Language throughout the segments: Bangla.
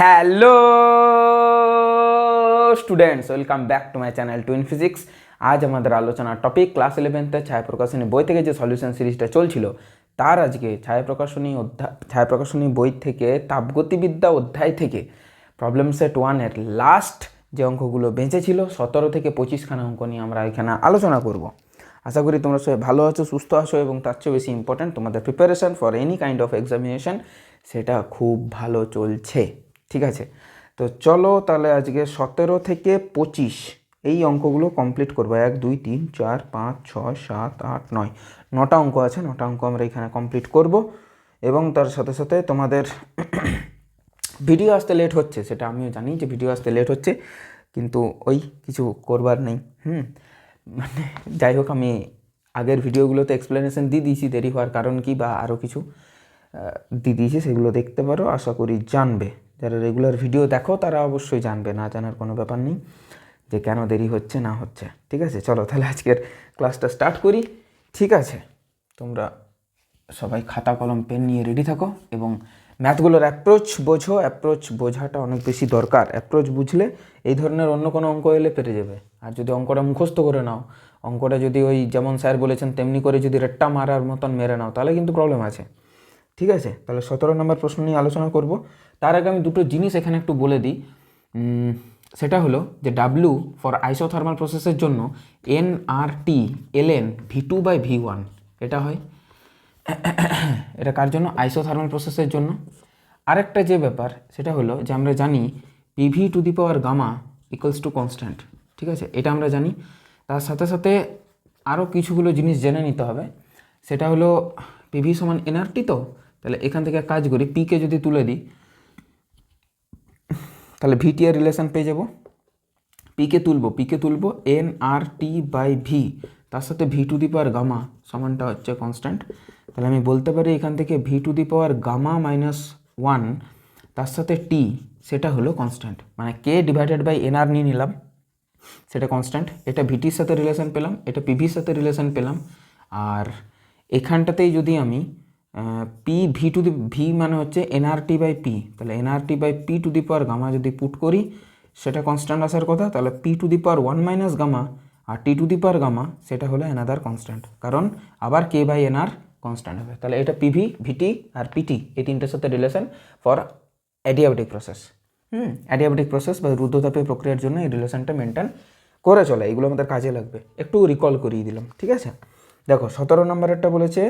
Hello students, welcome back to my channel twin physics. আজ আমাদের আলোচনার টপিক ক্লাস 11th ছায়া প্রকাশনী বই থেকে যে সলিউশন সিরিজটা চলছিল তার আজকে ছায়া প্রকাশনী বই থেকে তাপগতিবিদ্যা অধ্যায় থেকে প্রবলেম সেট 1-এর লাস্ট যে অঙ্কগুলো বেঁচে ছিল 17 থেকে 25খানা অঙ্ক নিয়ে আমরা এখানে আলোচনা করব। আশা করি তোমরা সবাই ভালো আছো, সুস্থ আছো এবং তার চেয়ে বেশি ইম্পর্ট্যান্ট তোমাদের preparation for any kind of examination সেটা খুব ভালো চলছে। ঠিক আছে, তো চলো তাহলে আজকে 17 থেকে 25 এই অঙ্কগুলো কমপ্লিট করবো। 1 2 3 4 5 6 7 8 9 9টা অঙ্ক আছে। 9টা অঙ্ক আমরা এখানে কমপ্লিট করব এবং তার সাথে সাথে তোমাদের ভিডিও আসতে লেট হচ্ছে, সেটা আমিও জানি যে ভিডিও আসতে লেট হচ্ছে, কিন্তু ওই কিছু করবার নেই। মানে যাই হোক, আমি আগের ভিডিওগুলোতে এক্সপ্লেনেশন দিয়ে দিয়েছি দেরি হওয়ার কারণ কি বা আরও কিছু দিয়ে দিয়েছি, সেগুলো দেখতে পারো, আশা করি জানবে। যারা রেগুলার ভিডিও দেখো তারা অবশ্যই জানবে, না জানার কোনো ব্যাপার নেই যে কেন দেরি হচ্ছে না হচ্ছে। ঠিক আছে, চলো তাহলে আজকের ক্লাসটা স্টার্ট করি। ঠিক আছে, তোমরা সবাই খাতা কলম পেন নিয়ে রেডি থাকো এবং ম্যাথগুলোর অ্যাপ্রোচ বোঝো। অ্যাপ্রোচ বোঝাটা অনেক বেশি দরকার। অ্যাপ্রোচ বুঝলে এই ধরনের অন্য কোনো অঙ্ক এলে পেরে যাবে। আর যদি অঙ্কটা মুখস্থ করে নাও, অঙ্কটা যদি ওই যেমন স্যার বলেছেন তেমনি করে যদি রেট্টা মারার মতন মেরে নাও, তাহলে কিন্তু প্রবলেম আছে। ঠিক আছে, তাহলে 17 নম্বর প্রশ্ন নিয়ে আলোচনা করব। তার আগে আমি দুটো জিনিস এখানে একটু বলে দিই। সেটা হলো যে ডাব্লিউ ফর আইসোথার্মাল প্রসেসের জন্য এনআরটি এলএন V2/V1 এটা হয়। এটা কার জন্য? আইসোথার্মাল প্রসেসের জন্য। আরেকটা যে ব্যাপার সেটা হলো যে আমরা জানি PV⁴ ইকুয়ালস টু কনস্ট্যান্ট। ঠিক আছে, এটা আমরা জানি। তার সাথে সাথে আরও কিছুগুলো জিনিস জেনে নিতে হবে। সেটা হলো PV সমান এনআরটি, তো তাহলে এখান থেকে কাজ করি, পিকে যদি তুলে দিই তাহলে ভিটি এর রিলেশন পেয়ে যাব। পিকে তুলবো nRT/V, তার সাথে V⁴ সমানটা হচ্ছে কনস্ট্যান্ট। তাহলে আমি বলতে পারি এখান থেকে V⁴ -1 তার সাথে টি, সেটা হলো কনস্ট্যান্ট, মানে K/NR নিয়ে নিলাম, সেটা কনস্ট্যান্ট। এটা ভিটির সাথে রিলেশন পেলাম, এটা পিভির সাথে রিলেশন পেলাম। আর এখানটাতেই যদি আমি V মানে হচ্ছে nRT/P, তাহলে nRT/P⁴ যদি পুট করি সেটা কনস্ট্যান্ট আসার কথা। তাহলে P⁴1 - আর T⁴ সেটা হলো অ্যানাদার কনস্ট্যান্ট, কারণ আবার K/NR কনস্ট্যান্ট হবে। তাহলে এটা পিভি, ভিটি আর পিটি এই তিনটের সাথে relation for adiabatic process. Adiabatic process বা রুদ্ধতাপীয় প্রক্রিয়ার জন্য এই রিলেশনটা মেনটেন করে চলে। এগুলো আমাদের কাজে লাগবে, একটু রিকল করিয়ে দিলাম। ঠিক আছে, দেখো 17 নম্বরেরটা বলেছে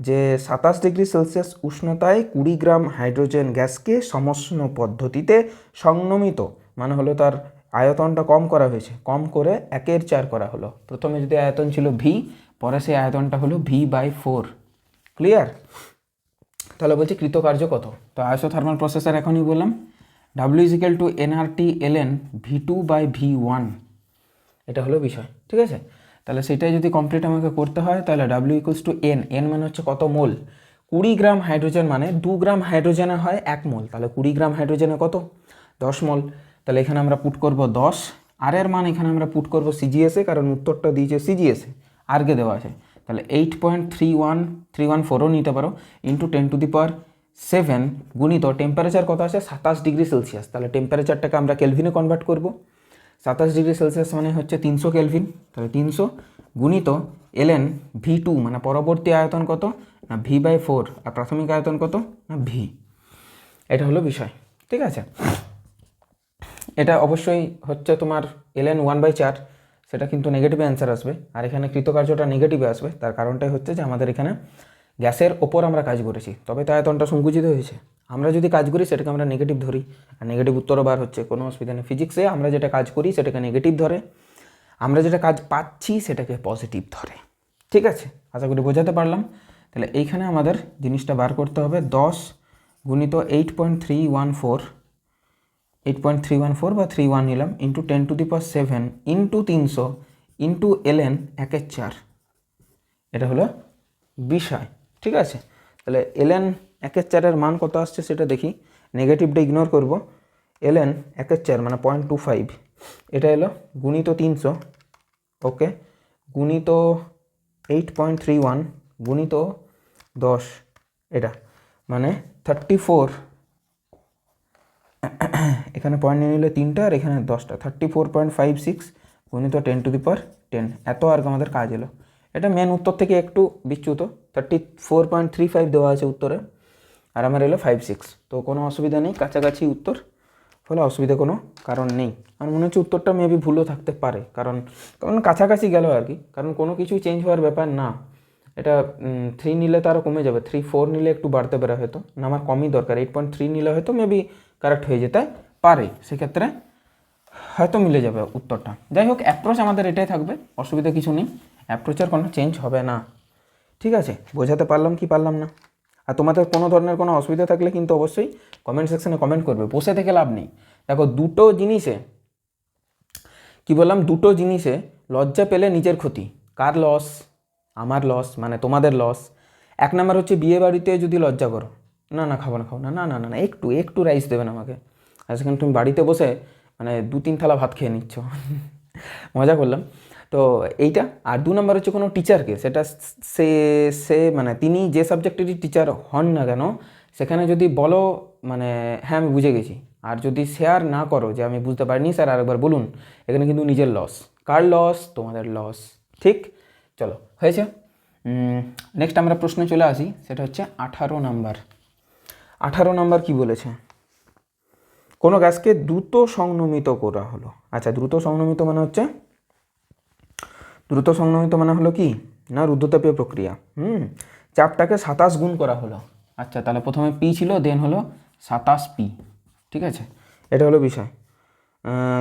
যে 27 ডিগ্রি সেলসিয়াস উষ্ণতায় 20 গ্রাম হাইড্রোজেন গ্যাসকে সমষ্ণ পদ্ধতিতে সংনমিত, মানে হলো তার আয়তনটা কম করা হয়েছে, কম করে 1/4 করা হলো। প্রথমে যদি আয়তন ছিল V, পরে সেই আয়তনটা হলো V/4। ক্লিয়ার? তাহলে বলছি কৃতকার্য কত। তো আইসোথার্মাল প্রসেসর এখনই বললাম, W = nRT ln V2/V1, এটা হলো বিষয়। ঠিক আছে, তাহলে সেটাই যদি কমপ্লিট আমাকে করতে হয় তাহলে W = n মানে হচ্ছে কত মোল। 20 গ্রাম হাইড্রোজেন মানে 2 গ্রাম হাইড্রোজেনে হয় 1 মোল, তাহলে 20 গ্রাম হাইড্রোজেনে কত? 10 মোল। তাহলে এখানে আমরা পুট করব 10, আর এর মান এখানে আমরা পুট করব সিজিএসে, কারণ উত্তরটা দিয়েছে সিজিএসে, আরকে দেওয়া আছে। তাহলে 8.31314ও নিতে পারো, ইন্টু 10⁷ গুণিত টেম্পারেচার কত আছে? 27 ডিগ্রি সেলসিয়াস। তাহলে টেম্পারেচারটাকে আমরা কেলভিনে কনভার্ট করব। 27 ডিগ্রি সেলসিয়াস মানে হচ্ছে 300 কেলভিন। তাহলে 300 গুণিত ln V2 মানে পরবর্তী আয়তন কত? না V/4, আর প্রাথমিক আয়তন কত? না V। এটা হলো বিষয়। ঠিক আছে, এটা অবশ্যই হচ্ছে তোমার ln 1/4, সেটা কিন্তু নেগেটিভে অ্যান্সার আসবে, আর এখানে কৃতকার্যটা নেগেটিভে আসবে। তার কারণটাই হচ্ছে যে আমাদের এখানে গ্যাসের ওপর আমরা কাজ করেছি, তবে তো আয়তনটা সংকুচিত হয়েছে। আমরা যদি কাজ করি সেটাকে আমরা নেগেটিভ ধরি, আর নেগেটিভ উত্তরও বার হচ্ছে, কোনো অসুবিধা নেই। ফিজিক্সে আমরা যেটা কাজ করি সেটাকে নেগেটিভ ধরে, আমরা যেটা কাজ পাচ্ছি সেটাকে পজিটিভ ধরে। ঠিক আছে, আশা করি বোঝাতে পারলাম। তাহলে এইখানে আমাদের জিনিসটা বার করতে হবে, 10 গুণিত 8.314 বা 31 নিলাম, ইন্টু 10⁷ ইন্টু 300 ইন্টু ln 1/4, এটা হলো বিষয়। ঠিক আছে, তাহলে ln 1/4 মান কত আসছে সেটা দেখি। নেগেটিভটা ইগনোর করব, ln 1/4 মানে 0.25, এটা এলো গুণিত 300, ওকে, গুণিত 8.31 গুণিত 10, এটা মানে 34 এখানে পয়েন্ট নিয়ে নিলে 3টা আর এখানে 10টা, 34.56 গুণিত 10^10, এত আর আমাদের কাজ এলো। এটা মেন উত্তর থেকে একটু বিচ্যুত, 34.35 দেওয়া আছে উত্তরে, আর আমার এলো 56। তো কোনো অসুবিধা নেই, কাছাকাছি উত্তর, ফলে অসুবিধা কোনো কারণ নেই। আমার মনে হচ্ছে উত্তরটা মেবি ভুলও থাকতে পারে, কারণ কাছাকাছি গেল আর কি, কারণ কোনো কিছুই চেঞ্জ হওয়ার ব্যাপার না। এটা 3 নিলে তো আরও কমে যাবে, 3-4 নিলে একটু বাড়তে পারে হয়তো, না আমার কমই দরকার, 8.3 নিলে হয়তো মেবি কারেক্ট হয়ে যেতে পারে, সেক্ষেত্রে হয়তো মিলে যাবে উত্তরটা। যাই হোক, অ্যাপ্রোচ আমাদের এটাই থাকবে, অসুবিধা কিছু নেই, অ্যাপ্রোচের কোনো চেঞ্জ হবে না। ঠিক আছে, বোঝাতে পারলাম কি পারলাম না? আর তোমাদের কোনো ধরনের কোনো অসুবিধা থাকলে কিন্তু অবশ্যই কমেন্ট সেকশনে কমেন্ট করবে, বসে থেকে লাভ নেই। দেখো দুটো জিনিসে কি বললাম, দুটো জিনিসে লজ্জা পেলে নিজের ক্ষতি। কার লস? আমার লস, মানে তোমাদের লস। 1 নাম্বার হচ্ছে বিয়ে বাড়িতে যদি লজ্জা করো, না না খাবো না খাবো না, না না না না একটু একটু রাইস দেবেন আমাকে, আর সেখানে তুমি বাড়িতে বসে মানে 2-3 থালা ভাত খেয়ে নিচ্ছ। মজা করলাম তো এইটা। আর 2 নাম্বার হচ্ছে কোনো টিচারকে, সেটা সে সে মানে তিনি যে সাবজেক্টেরই টিচার হন না কেন, সেখানে যদি বলো মানে হ্যাঁ আমি বুঝে গেছি, আর যদি শেয়ার না করো যে আমি বুঝতে পারিনি স্যার আরেকবার বলুন, এখানে কিন্তু নিজের লস। কার লস? তোমাদের লস। ঠিক, চলো হয়েছে। নেক্সট আমরা প্রশ্নে চলে আসি, সেটা হচ্ছে 18 নাম্বার। 18 নাম্বার কি বলেছে? কোনো গ্যাসকে দ্রুত সংনমিত করা হলো। আচ্ছা, দ্রুত সংনমিত মানে হচ্ছে, দ্রুত সংনমিত মানে হলো কি না, রুদ্ধতাপীয় প্রক্রিয়া। চাপটাকে 27 গুণ করা হলো। আচ্ছা, তাহলে প্রথমে পি ছিল, দেন হলো 27P। ঠিক আছে, এটা হলো বিষয়।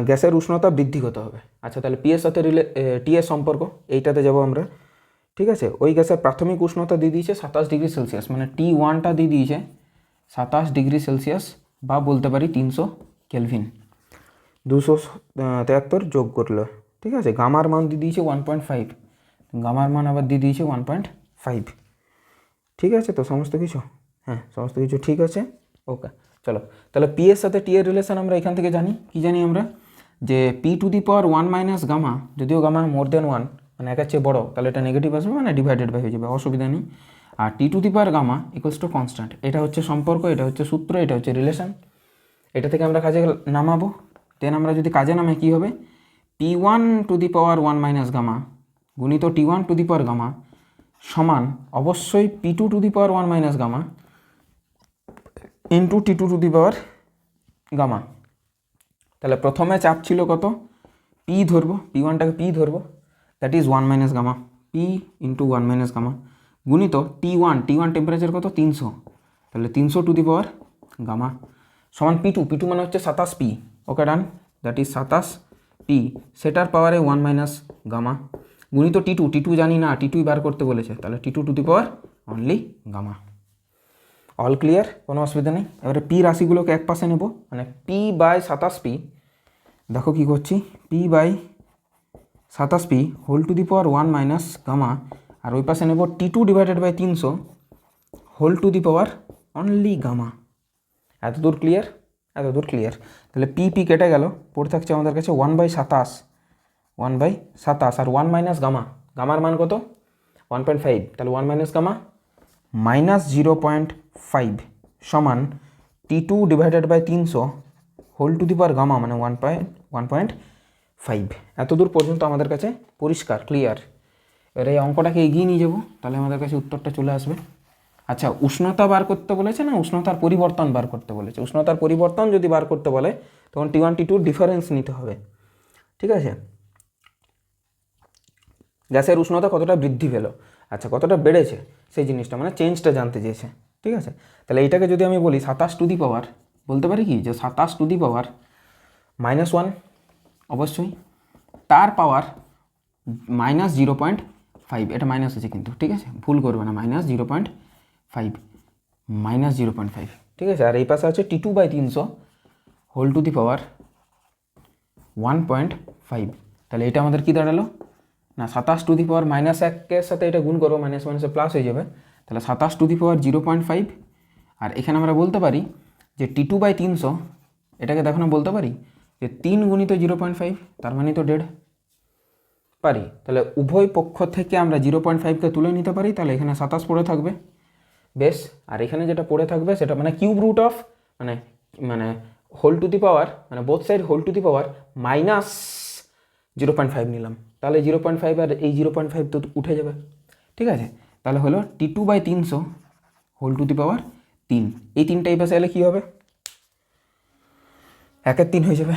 গ্যাসের উষ্ণতা বৃদ্ধি হতে হবে। আচ্ছা, তাহলে পি এর সাথে টি এর সম্পর্ক, এইটাতে যাব আমরা। ঠিক আছে, ওই গ্যাসের প্রাথমিক উষ্ণতা দিয়ে দিয়েছে 27°C, মানে T1টা দিয়ে দিয়েছে 27°C, বা বলতে পারি 300 কেলভিন। 273 যোগ করলো। ঠিক আছে, গামার মান দিয়ে দিয়েছে 1.5, গামার মান আবার দিয়ে দিয়েছে 1.5। ঠিক আছে, তো সমস্ত কিছু, হ্যাঁ সমস্ত কিছু ঠিক আছে। ওকে, চলো তাহলে পি এর সাথে টি এর রিলেশন আমরা এখান থেকে জানি, কি জানি আমরা, যে P⁻1 - গামা, যদিও গামা মোর দেন 1 মানে একের চেয়ে বড়ো, তাহলে এটা নেগেটিভ আসবে, মানে ডিভাইডেড বাই হয়ে যাবে, অসুবিধা নেই। আর T⁻গামা = কনস্ট্যান্ট, এটা হচ্ছে সম্পর্ক, এটা হচ্ছে সূত্র, এটা হচ্ছে রিলেশন। এটা থেকে আমরা কাজে নামাবো। দেন আমরা যদি কাজে নামে কি হবে, P1⁻1 - গামা গুণিত T1 গামা সমান অবশ্যই P2⁻1 - gamma into T2 gamma. তাহলে প্রথমে চাপ ছিল কত, পি ধরবো, P1টাকে পি ধরবো, that is 1 - gamma, P into 1 - gamma গুণিত T1 টেম্পারেচার কত 300, তাহলে 300 গামা সমান P2 মানে হচ্ছে 27P। Okay done, that is 27P, সেটার পাওয়ারে 1 - গামা গুণিত T2 জানি না, T2 বার করতে বলেছে, তাহলে T2 only gamma. All clear, কোনো অসুবিধা নেই। এবারে পি রাশিগুলোকে এক পাশে নেব, মানে P/27P, দেখো কী করছি, P/27P ⁻1 - গামা, আর ওই পাশে নেব T2/300 অনলি গামা। এত দূর ক্লিয়ার? এত দূর ক্লিয়ার। তাহলে পি কেটে গেল, পড়ে থাকছে আমাদের কাছে 1/27, 1/27, আর 1 - গামা, গামার মান কত 1.5, তাহলে 1 - গামা -0.5 সমান T2/300 গামা, মানে 1.5। এত দূর পর্যন্ত আমাদের কাছে পরিষ্কার, ক্লিয়ার। এবার এই অঙ্কটাকে এগিয়ে নিয়ে যাব, তাহলে আমাদের কাছে উত্তরটা চলে আসবে। আচ্ছা, উষ্ণতা বার করতে বলেছে না উষ্ণতার পরিবর্তন বার করতে বলেছে? উষ্ণতার পরিবর্তন যদি বার করতে বলে তখন T1 T2 ডিফারেন্স নিতে হবে। ঠিক আছে, গ্যাসের উষ্ণতা কতটা বৃদ্ধি পেল, আচ্ছা কতটা বেড়েছে সেই জিনিসটা, মানে চেঞ্জটা জানতে চেয়েছে। ঠিক আছে, তাহলে এইটাকে যদি আমি বলি 27 বলতে পারি কি, যে 27 -1 অবশ্যই, তার পাওয়ার -0.5, এটা মাইনাস আছে কিন্তু, ঠিক আছে ভুল করবে না, -0.5, -0.5। ঠিক আছে, আর এই পাশে আছে T2/300 1.5, তাহলে এটা আমাদের কি দাঁড়ালো না, 27 -1 সাথে এটা গুণ করো, মাইনাস মাইনাসে প্লাস হয়ে যাবে, তাহলে 27 0.5। আর এখানে আমরা বলতে পারি যে T2/300, এটাকে দেখো না বলতে পারি যে 3 × 0.5, তার মানে তো 1.5 পারি। তাহলে উভয় পক্ষ থেকে আমরা 0.5কে তুলে নিতে পারি, তাহলে এখানে 27 পড়ে থাকবে। বেশ, আর এখানে যেটা পড়ে থাকবে সেটা মানে কিউব রুট অফ, মানে হোল টু দি পাওয়ার মানে both side whole to the power -0.5 নিলাম, তাহলে 0.5 আর এই 0.5 তো উঠে যাবে, ঠিক আছে। তাহলে হলো T2/300 whole to the power 3, এই 3টা এই পাশে এলে কী হবে, 1/3 হয়ে যাবে,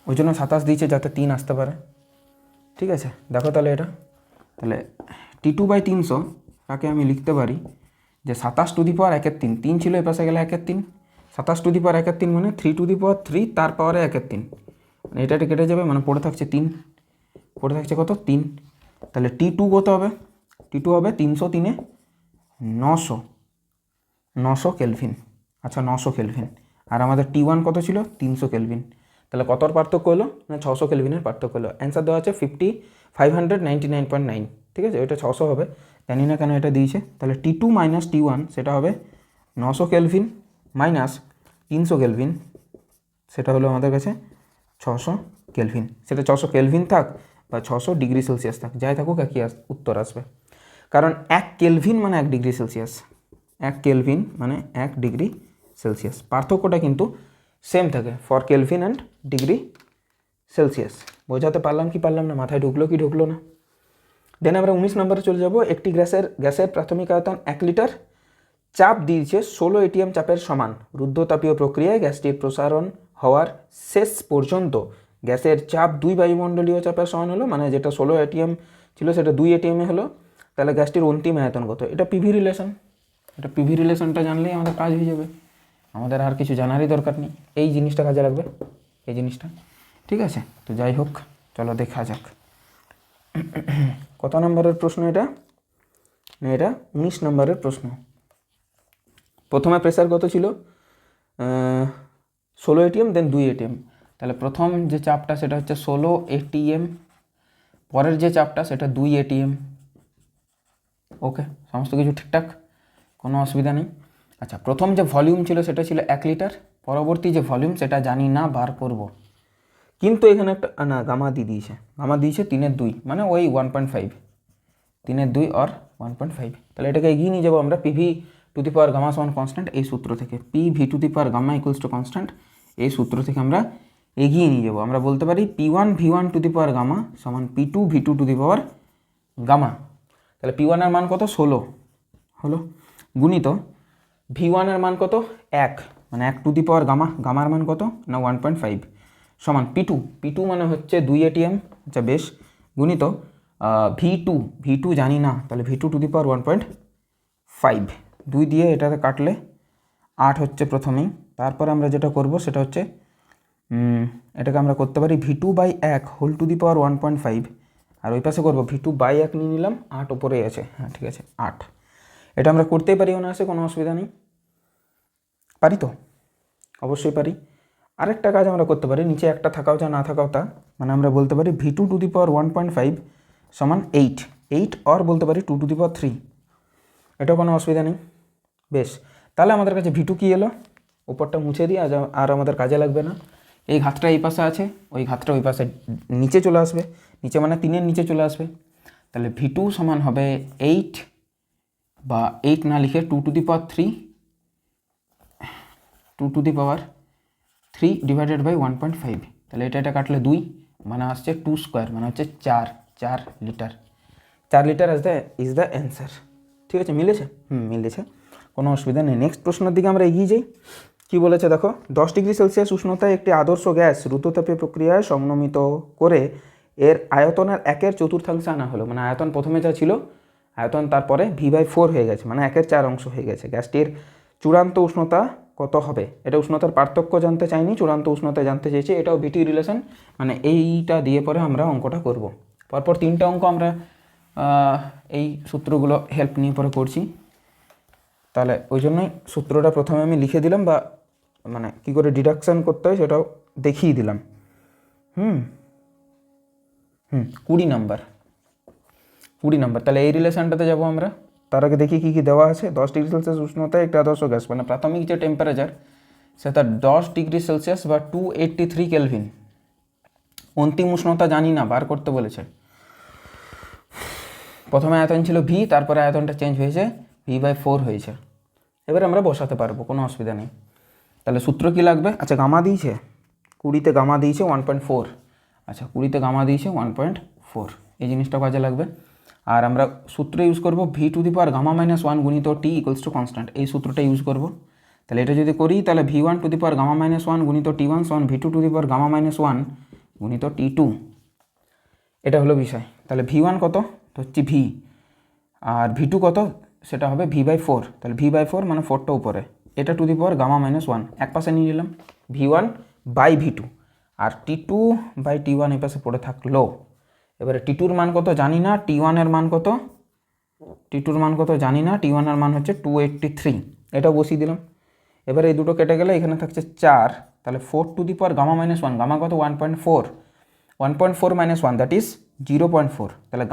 ওই জন্য 27 দিয়েছে যাতে 3 আসতে পারে, ঠিক আছে। দেখো তাহলে এটা, তাহলে T2/300 তাকে আমি লিখতে পারি যে 27 টু দি পাওয়ার 1/3, 3 ছিল এ পাশে গেলে 1/3, 27 টু দি পাওয়ার 1/3 মানে 3 টু দি পাওয়ার 3 তার পাওয়ারে 1/3, মানে এটা কেটে যাবে, মানে পড়ে থাকছে 3, পড়ে থাকছে কত 3, তাহলে T2 কত হবে, T2 হবে 300 3 900 কেলভিন, আচ্ছা 900 কেলভিন, আর আমাদের T1 কত ছিল 300 কেলভিন, তাহলে কতর পার্থক্য হলো না 600 কেলভিনের পার্থক্য হলো। অ্যান্সার দেওয়া আছে 599.9, ঠিক আছে, ওইটা 600 হবে, জানি না কেন এটা দিয়েছে। তাহলে T2 - T1 সেটা হবে 900 কেলভিন মাইনাস 300 কেলভিন, সেটা হলো আমাদের কাছে 600 কেলভিন, সেটা 600 কেলভিন থাক বা 600 ডিগ্রি সেলসিয়াস থাক, যাই থাকুক একই উত্তর আসবে, কারণ 1 কেলভিন মানে 1 ডিগ্রি সেলসিয়াস, 1 কেলভিন মানে 1 ডিগ্রি সেলসিয়াস, পার্থক্যটা কিন্তু সেম থাকে for kelvin and degree Celsius. বোঝাতে পারলাম কি পারলাম না, মাথায় ঢুকলো কি ঢুকলো না। দেন আমরা 19 নম্বরে চলে যাব। একটি গ্যাসের প্রাথমিক আয়তন 1 লিটার, চাপ দিয়েছে 16 ATM চাপের সমান, রুদ্ধতাপীয় প্রক্রিয়ায় গ্যাসটির প্রসারণ হওয়ার শেষ পর্যন্ত গ্যাসের চাপ 2 বায়ুমণ্ডলীয় চাপের সমান হলো, মানে যেটা 16 ATM ছিল সেটা 2 ATM হলো, তাহলে গ্যাসটির অন্তিম আয়তন কত, এটা পিভি রিলেশন, এটা পিভি রিলেশনটা জানলেই আমাদের কাজ হয়ে যাবে, আমাদের আর কিছু জানারই দরকার নেই, এই জিনিসটা কাজে লাগবে, এই জিনিসটা, ঠিক আছে। তো যাই হোক চলো দেখা যাক কত নম্বরের প্রশ্ন এটা, না এটা 19 নম্বরের প্রশ্ন। প্রথমে প্রেসার কত ছিল 16 ATM, দেন 2 ATM, তাহলে প্রথম যে চাপটা সেটা হচ্ছে 16 ATM, পরের যে চাপটা সেটা 2 ATM, ওকে সমস্ত কিছু ঠিকঠাক, কোনো অসুবিধা নেই। আচ্ছা, প্রথম যে ভলিউম ছিল সেটা ছিল 1 লিটার, পরবর্তী যে ভলিউম সেটা জানি না, বার করব, কিন্তু এখানে একটা না গামা দিয়েছে, গামা দিয়েছে 3/2 মানে ওই 1.5, 3/2 আর 1.5, তাহলে এটাকে এগিয়ে নিয়ে যাবো আমরা PV to the power gamma সমান কনস্ট্যান্ট এই সূত্র থেকে, PV to the power gamma equals to constant এই সূত্র থেকে আমরা এগিয়ে নিয়ে যাবো। আমরা বলতে পারি P1 V1 two the power gamma সমান P2 V2 two the power gamma, তাহলে P1 এর মান কত 16 হলো, গুণিত V1 এর মান কত 1 মানে 1 টু দি পাওয়ার গামা, গামার মান কত না 1.5 সমান P2 মানে হচ্ছে 2 ATM, আচ্ছা বেশ, গুণিত V2 জানি না, তাহলে V2 টু দি পাওয়ার 1.5, 2 দিয়ে এটাতে কাটলে 8 হচ্ছে প্রথমেই, তারপর আমরা যেটা করব সেটা হচ্ছে এটাকে আমরা করতে পারি V2/1 হোল টু দি পাওয়ার 1.5, আর ওই পাশে করবো V2/1 নিয়ে নিলাম, 8 ওপরেই আছে, হ্যাঁ ঠিক আছে 8, এটা আমরা করতেই পারি অনায়াসে, কোনো অসুবিধা নেই, পারি তো, অবশ্যই পারি। আরেকটা কাজ আমরা করতে পারি, নিচে একটা থাকাও যা না থাকাও তা, মানে আমরা বলতে পারি V2 টু দি পাওয়ার 1.5 সমান 8 আর বলতে পারি 2 টু দি পাওয়ার 3, এটাও কোনো অসুবিধা নেই। বেশ, তাহলে আমাদের কাছে V2 কি এলো, উপরটা মুছে দিই, আর আমাদের কাজে লাগবে না, এই ঘাতটা এই পাশে আছে, ওই ঘাতটা ওই পাশে নিচে চলে আসবে, নিচে মানে 3-এর নিচে চলে আসবে, তাহলে V2 সমান হবে 8 বা 8 না লিখে 2 to the power 3, 2 to the power 3 divided by 1.5, তাহলে এটা কাটলে 2 মানে আসছে 2 স্কোয়ার মানে হচ্ছে 4 litre, 4 litre is the answer, ঠিক আছে, মিলেছে, মিলেছে, কোনো অসুবিধা নেই। নেক্সট প্রশ্নের দিকে আমরা এগিয়ে যাই। কি বলেছে দেখো, 10 ডিগ্রি সেলসিয়াস উষ্ণতায় একটি আদর্শ গ্যাস রুদ্ধতাপীয় প্রক্রিয়ায় সংনমিত করে এর আয়তনের 1/4 আনা হলো, মানে আয়তন প্রথমে যা ছিল আয়তন তারপরে V/4 হয়ে গেছে, মানে 1/4 অংশ হয়ে গেছে, গ্যাসটির চূড়ান্ত উষ্ণতা কত হবে, এটা উষ্ণতার পার্থক্য জানতে চাইনি, চূড়ান্ত উষ্ণতা জানতে চেয়েছি, এটাও ভিটি রিলেশন, মানে এইটা দিয়ে পরে আমরা অঙ্কটা করব, পরপর 3টে অঙ্ক আমরা এই সূত্রগুলো হেল্প নিয়ে পরে করছি, তাহলে ওই জন্যই সূত্রটা প্রথমে আমি লিখে দিলাম, বা মানে কী করে ডিডাকশান করতে হয় সেটাও দেখিয়ে দিলাম। 20 নাম্বার, তাহলে এই রিলেশনটাতে যাব আমরা, তার আগে দেখি কী কী দেওয়া আছে। 10 ডিগ্রি সেলসিয়াস উষ্ণতায় একটা আদর্শ গ্যাস, মানে প্রাথমিক যে টেম্পারেচার সেটা 10 ডিগ্রি সেলসিয়াস বা 283 কেলভিন, অন্তিম উষ্ণতা জানি না, বার করতে বলেছে। প্রথমে আয়তন ছিল V, তারপরে আয়তনটা চেঞ্জ হয়েছে V/4 হয়েছে, এবার আমরা বসাতে পারবো, কোনো অসুবিধা নেই। তাহলে সূত্র কী লাগবে? আচ্ছা গামা দিয়েছে 20-তে, গামা দিয়েছে 1.4। আচ্ছা 20-তে গামা দিয়েছে 1.4, এই জিনিসটা কাজে লাগবে। আর আমরা সূত্র ইউজ করব V to the power gamma minus 1 গুণিত টি ইকুয়ালস টু কনস্ট্যান্ট, এই সূত্রটা ইউজ করব। তাহলে এটা যদি করি তাহলে V one to the power gamma minus 1 গুণিত টি ওয়ান সমান V two to the power gamma minus 1 গুণিত টি টু, এটা হলো বিষয়। তাহলে ভি ওয়ান কত? তো হচ্ছে ভি, আর ভি টু কত? সেটা হবে ভি বাই 4। তাহলে ভি বাই 4 মানে 4টা উপরে, এটা to the power gamma minus 1 এক পাশে নিয়ে নিলাম, V one by V two, আর T two by T one এই পাশে পড়ে থাকলো। এবারে টি টুর মান কত জানি না, টি ওয়ানের মান কত, টি টুর মান কত জানি না, টি ওয়ানের মান হচ্ছে 283, এটাও বসিয়ে দিলাম। এবারে এই দুটো কেটে গেলে এখানে থাকছে 4, তাহলে 4 to the power gamma minus 1, gamma কত 1.4, 1.4 মাইনাস 1 দ্যাট ইজ 0.4, তাহলে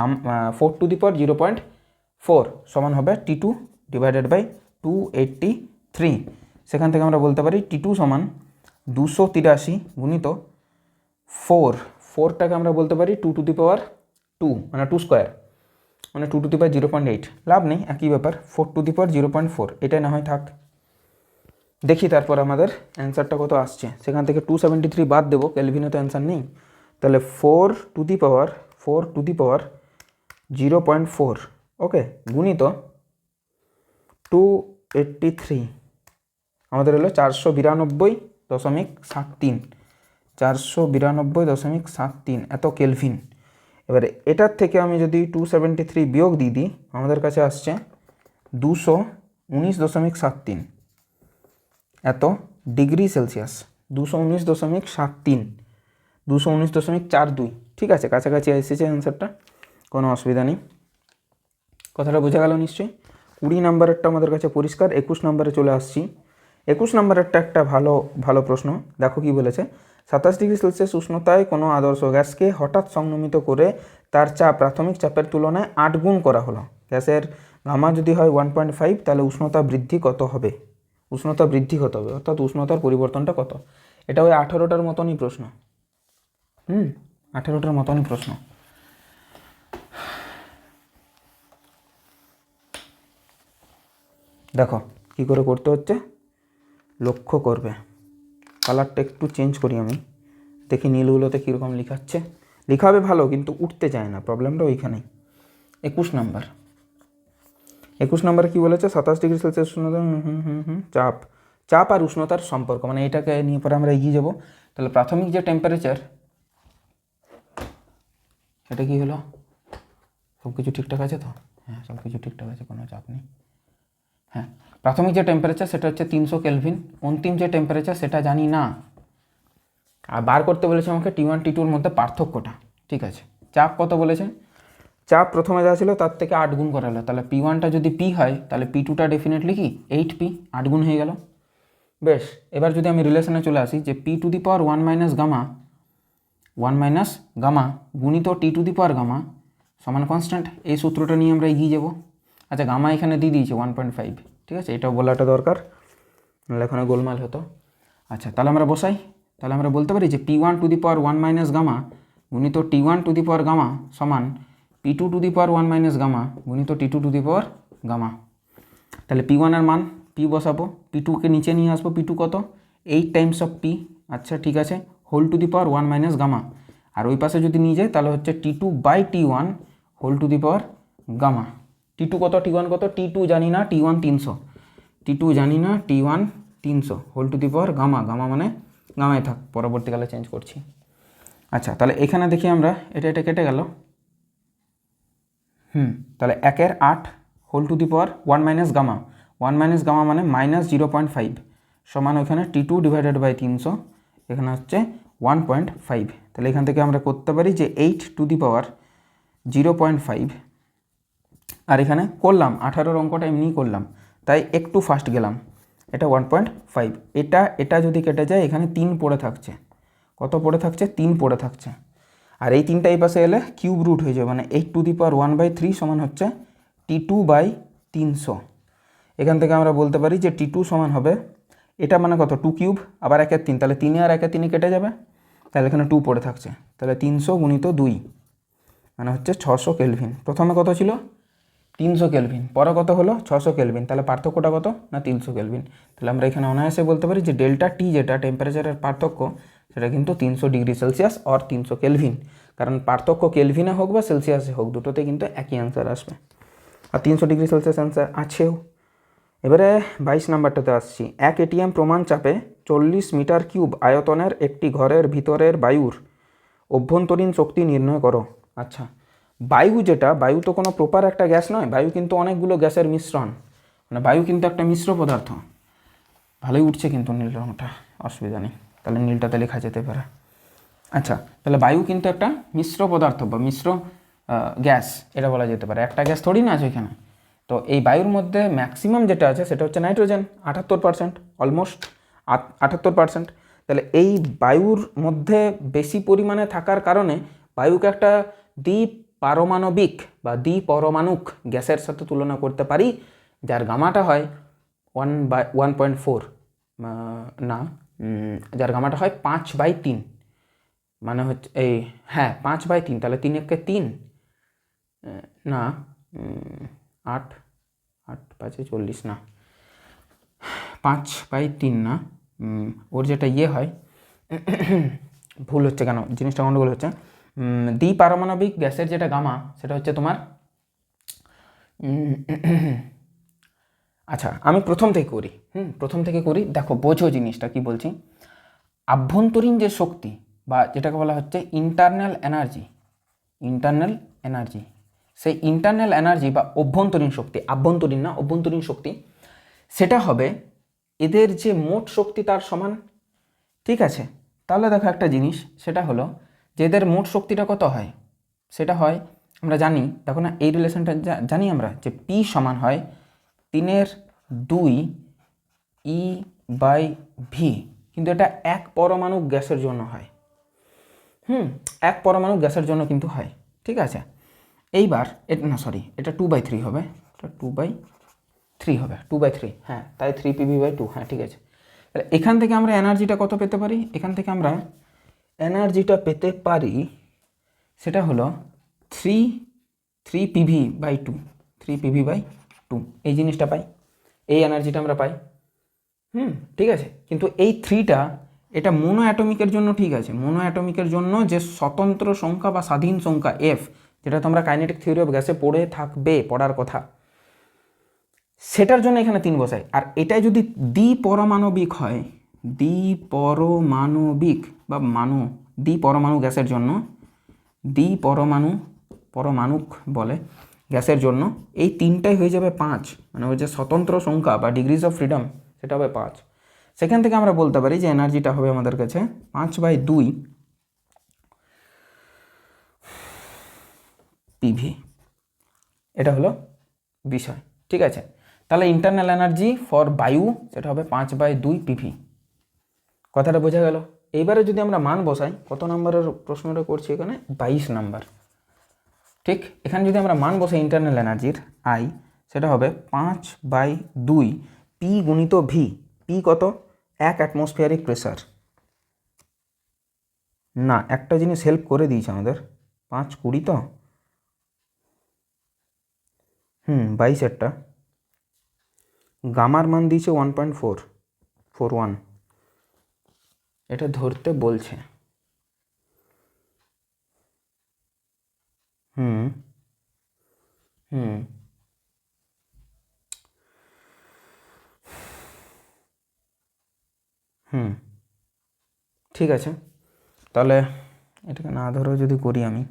4 টু দি পাওয়ার 0.4 সমান হবে টি টু ডিভাইডেড বাই 283। সেখান থেকে আমরা বলতে পারি টি টু সমান 283 গুণিত 4, 4টাকে আমরা বলতে পারি 2 টু দি পাওয়ার 2 মানে 2 স্কোয়ার, মানে 2 টু দি পাওয়ার 0.8, লাভ নেই একই ব্যাপার, 4 টু দি পাওয়ার 0.4 এটাই না হয় থাক। দেখি তারপর আমাদের অ্যান্সারটা কত আসছে, সেখান থেকে 273 বাদ দেবো, কেলভিনে তো অ্যান্সার নেই। তাহলে 4 টু দি পাওয়ার 0.4 ওকে গুণিত 283 আমাদের হলো 492.73, 492.73 এত কেলভিন। এবারে এটার থেকে আমি যদি 273 বিয়োগ দিয়ে দিই, আমাদের কাছে আসছে 219.73 এত ডিগ্রি সেলসিয়াস, 219.73, 219.42, ঠিক আছে কাছাকাছি এসেছে অ্যান্সারটা, কোনো অসুবিধা নেই। কথাটা বোঝা গেল নিশ্চয়ই। 20 নম্বরেরটা আমাদের কাছে পরিষ্কার। 21 নম্বরে চলে আসছি। 21 নম্বরেরটা একটা ভালো প্রশ্ন, দেখো কি বলেছে। 27 ডিগ্রি সেলসিয়াস উষ্ণতায় কোনো আদর্শ গ্যাসকে হঠাৎ সংক্রমিত করে তার চাপ প্রাথমিক চাপের তুলনায় 8 গুণ করা হলো। গ্যাসের গামা যদি হয় 1.5, তাহলে উষ্ণতা বৃদ্ধি কত হবে? অর্থাৎ উষ্ণতার পরিবর্তনটা কত? এটা ওই 18টার মতনই প্রশ্ন, 18টার মতনই প্রশ্ন। দেখো কি করে করতে হচ্ছে, লক্ষ্য করবে। কালারটা একটু চেঞ্জ করি আমি, দেখি নীলগুলোতে কীরকম লেখাচ্ছে। লেখা হবে ভালো, কিন্তু উঠতে চায় না, প্রবলেমটা ওইখানেই। 21 নম্বরে কী বলেছে? 27 ডিগ্রি সেলসিয়াস উষ্ণতা, চাপ আর উষ্ণতার সম্পর্ক, মানে এটাকে নিয়ে পরে আমরা এগিয়ে যাবো। তাহলে প্রাথমিক যে টেম্পারেচার, এটা কি হলো? সব কিছু ঠিকঠাক আছে তো? হ্যাঁ সব কিছু ঠিকঠাক আছে, কোনো চাপ নেই। হ্যাঁ, প্রাথমিক যে টেম্পারেচার সেটা হচ্ছে 300 কেলভিন, অন্তিম যে টেম্পারেচার সেটা জানি না, আর বার করতে বলেছে আমাকে T1 T2 এর মধ্যে পার্থক্যটা, ঠিক আছে। চাপ কত বলেছে? চাপ প্রথমে যা ছিল তার থেকে 8 গুণ করা হলো, তাহলে P1টা যদি P হয় তাহলে P2টা ডেফিনেটলি কি 8P, 8 গুণ হয়ে গেল। বেশ, এবার যদি আমি রিলেশনে চলে আসি যে P to the power 1 minus gamma গুণিত T to the power gamma সমান কনস্ট্যান্ট, এই সূত্রটা নিয়ে আমরা এগিয়ে যাব। আচ্ছা গামা এখানে দিয়ে দিয়েছে 1.5, ঠিক আছে, এটাও বলাটা দরকার, নাহলে এখানে গোলমাল হতো। আচ্ছা তাহলে আমরা বসাই, তাহলে আমরা বলতে পারি যে P1 to the power 1 minus gamma গুণিত T1 to the power gamma সমান P2 to the power 1 minus gamma গুণিত T2 two the power gamma. তাহলে P1 এর মান P বসাবো, P2কে নিচে নিয়ে আসবো, P2 কত? 8 টাইমস অফ P, আচ্ছা ঠিক আছে, whole to the power 1 minus gamma, আর ওই পাশে যদি নিয়ে যায় তাহলে হচ্ছে T2 by T1 whole to the power gamma. T2 কত, T1 কত? T2 জানি না, T1 300, T2 জানি না, T1 300 whole to the power gamma, gamma মানে গামায় থাক, পরবর্তীকালে চেঞ্জ করছি। আচ্ছা তাহলে এখানে দেখি আমরা এটা কেটে গেল, তাহলে 1/8 whole to the power 1 minus gamma, 1 minus gamma মানে মাইনাস 0.5 সমান ওইখানে T2 ডিভাইডেড বাই 300, এখানে হচ্ছে 1.5। তাহলে এখান থেকে আমরা করতে পারি যে 8 টু দি পাওয়ার 0.5, আর এখানে করলাম 18 অঙ্কটা এমনিই করলাম, তাই একটু ফাস্ট গেলাম, এটা 1.5। এটা যদি কেটে যায় এখানে 3 পড়ে থাকছে, কত পড়ে থাকছে? 3 পড়ে থাকছে, আর এই 3টা এই পাশে এলে কিউব রুট হয়ে যাবে, মানে 8 টু দি পাওয়ার 1/3 সমান হচ্ছে T2 বাই 300। এখান থেকে আমরা বলতে পারি যে T2 সমান হবে, এটা মানে কত? 2 কিউব, আবার 1/3, তাহলে 3 আর 1/3 কেটে যাবে, তাহলে এখানে 2 পড়ে থাকছে, তাহলে 300 গুণিত 2 মানে হচ্ছে 600 কেলভিন। প্রথমে কত ছিল? 300 কেলভিন, পরে কত হলো 600 কেলভিন, তাহলে পার্থক্যটা কত না 300 কেলভিন। তাহলে আমরা এখানে অনায়াসে বলতে পারি যে ডেল্টা টি যেটা টেম্পারেচারের পার্থক্য সেটা কিন্তু 300 ডিগ্রি সেলসিয়াস আর 300 কেলভিন, কারণ পার্থক্য কেলভিনে হোক বা সেলসিয়াসে হোক দুটোতে কিন্তু একই অ্যান্সার আসবে, আর 300 ডিগ্রি সেলসিয়াস অ্যান্সার আছেও। এবারে 22 নাম্বারটাতে আসছি। এক এটিএম প্রমাণ চাপে 40 মিটার কিউব আয়তনের একটি ঘরের ভিতরের বায়ুর অভ্যন্তরীণ শক্তি নির্ণয় করো। আচ্ছা, বায়ু যেটা, বায়ু তো কোনো প্রপার একটা গ্যাস নয়, বায়ু কিন্তু অনেকগুলো গ্যাসের মিশ্রণ, মানে বায়ু কিন্তু একটা মিশ্র পদার্থ। ভালোই উঠছে কিন্তু নীল রঙটা, অসুবিধা নেই, তাহলে নীলটাতে লেখা যেতে পারে। আচ্ছা, তাহলে বায়ু কিন্তু একটা মিশ্র পদার্থ বা মিশ্র গ্যাস এটা বলা যেতে পারে, একটা গ্যাস থোড়ি না আছে এখানে। তো এই বায়ুর মধ্যে ম্যাক্সিমাম যেটা আছে সেটা হচ্ছে নাইট্রোজেন, 78%, অলমোস্ট 78%। তাহলে এই বায়ুর মধ্যে বেশি পরিমাণে থাকার কারণে বায়ুকে একটা দ্বিপারমাণবিক বা দ্বিপরমাণুক গ্যাসের সাথে তুলনা করতে পারি, যার গামাটা হয় 1/4 না, যার গামাটা হয় 5/3, মানে হচ্ছে এই হ্যাঁ 5/3, তাহলে 3 একে 3 না 8 8 5 40 না 5/3 না, ওর যেটা ইয়ে হয় ভুল হচ্ছে কেন, জিনিসটা গন্ডগোল হচ্ছে। দ্বিপারমাণবিক গ্যাসের যেটা গামা সেটা হচ্ছে তোমার আচ্ছা আমি প্রথম থেকে করি, দেখো বোঝো জিনিসটা কি বলছি। আভ্যন্তরীণ যে শক্তি বা যেটাকে বলা হচ্ছে ইন্টারনাল এনার্জি, সেই ইন্টারনাল এনার্জি বা অভ্যন্তরীণ শক্তি, আভ্যন্তরীণ না অভ্যন্তরীণ শক্তি, সেটা হবে এদের যে মোট শক্তি তার সমান। ঠিক আছে, তাহলে দেখো একটা জিনিস, সেটা হলো যে এদের মোট শক্তিটা কত হয়, সেটা হয় আমরা জানি, দেখো না এই রিলেশনটা জানি আমরা যে পি সমান হয় 3/2 E/V, কিন্তু এটা এক পরমাণু গ্যাসের জন্য হয়। এক পরমাণু গ্যাসের জন্য কিন্তু হয়। ঠিক আছে, এইবার এটা না সরি এটা 2/3 হবে, এটা 2/3 হবে, 2/3, হ্যাঁ তাই 3 PV/2, হ্যাঁ ঠিক আছে। তাহলে এখান থেকে আমরা এনার্জিটা কত পেতে পারি, এখান থেকে আমরা এনার্জিটা পেতে পারি সেটা হলো 3 PV/2, 3 PV/2 এই জিনিসটা পাই, এই এনার্জিটা আমরা পাই। ঠিক আছে, কিন্তু এই 3টা এটা মোনো অ্যাটমিকের জন্য, ঠিক আছে, মোনো অ্যাটমিকের জন্য যে স্বতন্ত্র সংখ্যা বা স্বাধীন সংখ্যা এফ, যেটা তোমরা কাইনেটিক থিওরি অফ গ্যাসে পড়ার কথা, সেটার জন্য এখানে 3 বসাই। আর এটা যদি দ্বিপরমাণবিক হয়, দ্বিপরমাণবিক বা দ্বিপরমাণু গ্যাসের জন্য, পরমাণুক বলে গ্যাসের জন্য, এই 3টাই হয়ে যাবে 5, মানে ওই যে স্বতন্ত্র সংখ্যা বা ডিগ্রিজ অফ ফ্রিডম সেটা হবে 5। সেখান থেকে আমরা বলতে পারি যে এনার্জিটা হবে আমাদের কাছে 5/2 PV, এটা হলো বিষয়। ঠিক আছে, তাহলে ইন্টারনাল এনার্জি ফর বায়ু সেটা হবে 5/2 PV, কথাটা বোঝা গেল। এইবারে যদি আমরা মান বসাই, কত নম্বরের প্রশ্নটা করছি এখানে, 22 নাম্বার। ঠিক, এখানে যদি আমরা মান বসাই ইন্টারনাল এনার্জির আই, সেটা হবে 5/2 P গুণিত ভি। পি কত, 1 অ্যাটমসফিয়ারিক প্রেসার। না একটা জিনিস হেল্প করে দিয়েছে আমাদের, 5/20 তো 22-এরটা গামার মান দিয়েছে 1.441, এটা ধরতে বলছে। হুম হুম হুম ঠিক আছে, তাহলে এটাকে না ধরেও যদি করি আমি,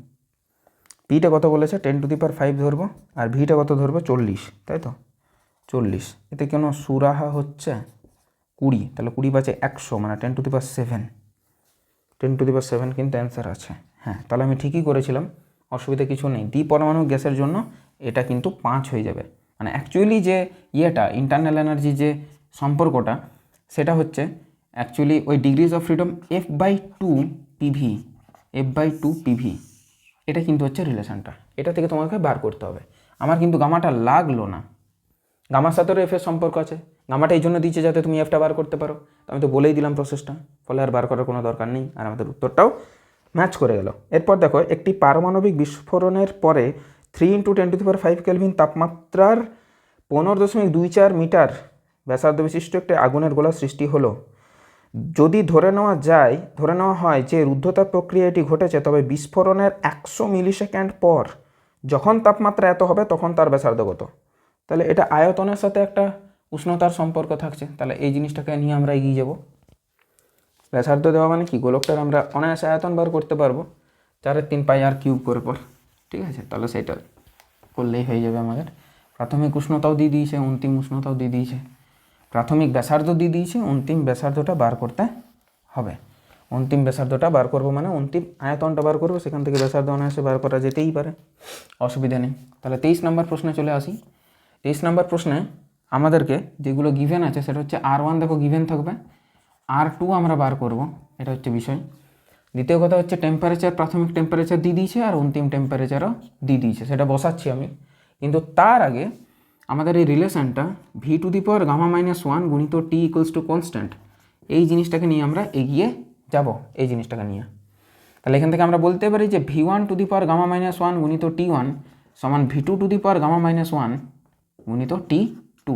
পিটা কত বলেছে 10⁵ ধরবো, আর ভিটা কত ধরবো 40, তাই তো 40, এতে কেন সুরাহা হচ্ছে 20, তাহলে 20/100 মানে 10⁷, 10⁷ কিন্তু অ্যান্সার আছে। হ্যাঁ, তাহলে আমি ঠিকই করেছিলাম, অসুবিধা কিছু নেই। দ্বিপরমাণু গ্যাসের জন্য এটা কিন্তু 5 হয়ে যাবে, মানে অ্যাকচুয়ালি যে ইয়েটা ইন্টারনাল এনার্জি যে সম্পর্কটা, সেটা হচ্ছে অ্যাকচুয়ালি ওই degrees of freedom F/2 PV, F/2 PV, এটা কিন্তু হচ্ছে রিলেশনটা, এটা থেকে তোমাকে বার করতে হবে। আমার কিন্তু গামাটা লাগলো না, গামার সাথেও এফের সম্পর্ক আছে, গামাটা এই জন্য দিচ্ছে যাতে তুমি এফটা বার করতে পারো, আমি তো বলেই দিলাম প্রসেসটা, ফলে আর বার করার কোনো দরকার নেই, আর আমাদের উত্তরটাও ম্যাচ করে গেল। এরপর দেখো, একটি পারমাণবিক বিস্ফোরণের পরে 3 × 10⁵ কেলভিন তাপমাত্রার 15.24 মিটার ব্যাসার্ধ বিশিষ্ট একটি আগুনের গোলা সৃষ্টি হলো। যদি ধরে নেওয়া হয় যে রুদ্ধতাপ প্রক্রিয়াটি ঘটেছে, তবে বিস্ফোরণের 100 মিলিসেকেন্ড পর যখন তাপমাত্রা এত হবে তখন তার ব্যাসার্ধ কত। তাহলে এটা আয়তনের সাথে একটা উষ্ণতার সম্পর্ক থাকছে, তাহলে এই জিনিসটাকে নিয়ে আমরা এগিয়ে যাব। ব্যাসার্ধ দেওয়া মানে কি, গোলকটার আমরা অনায়াসে আয়তন বার করতে পারবো 4/3πr³ করে পর, ঠিক আছে। তাহলে সেটা করলেই হয়ে যাবে আমাদের। প্রাথমিক উষ্ণতাও দিয়ে দিয়েছে, অন্তিম উষ্ণতাও দিয়ে দিয়েছে, প্রাথমিক ব্যাসার্ধ দিয়ে দিয়েছে, অন্তিম ব্যাসার্ধটা বার করতে হবে। অন্তিম ব্যাসার্ধটা বার করবো মানে অন্তিম আয়তনটা বার করবো, সেখান থেকে ব্যাসার্ধ অনায়াসে বার করা যেতেই পারে, অসুবিধা নেই। তাহলে 23 নম্বর প্রশ্নে চলে আসি। 23 নম্বর প্রশ্নে আমাদেরকে যেগুলো গিভেন আছে সেটা হচ্ছে R1 দেখো গিভেন থাকবে, R2 আমরা বার করব, এটা হচ্ছে বিষয়। দ্বিতীয় কথা হচ্ছে টেম্পারেচার, প্রাথমিক টেম্পারেচার দিয়ে দিয়েছে আর অন্তিম টেম্পারেচারও দিয়ে দিয়েছে, সেটা বসাচ্ছি আমি। কিন্তু তার আগে আমাদের এই রিলেশনটা V⁻⁻1 গুণিত T = কনস্ট্যান্ট, এই জিনিসটাকে নিয়ে আমরা এগিয়ে যাব, এই জিনিসটাকে নিয়ে। তাহলে এখান থেকে আমরা বলতে পারি যে V1⁻⁻1 গুণিত T1 সমান V2⁻⁻1 গুণিত T2।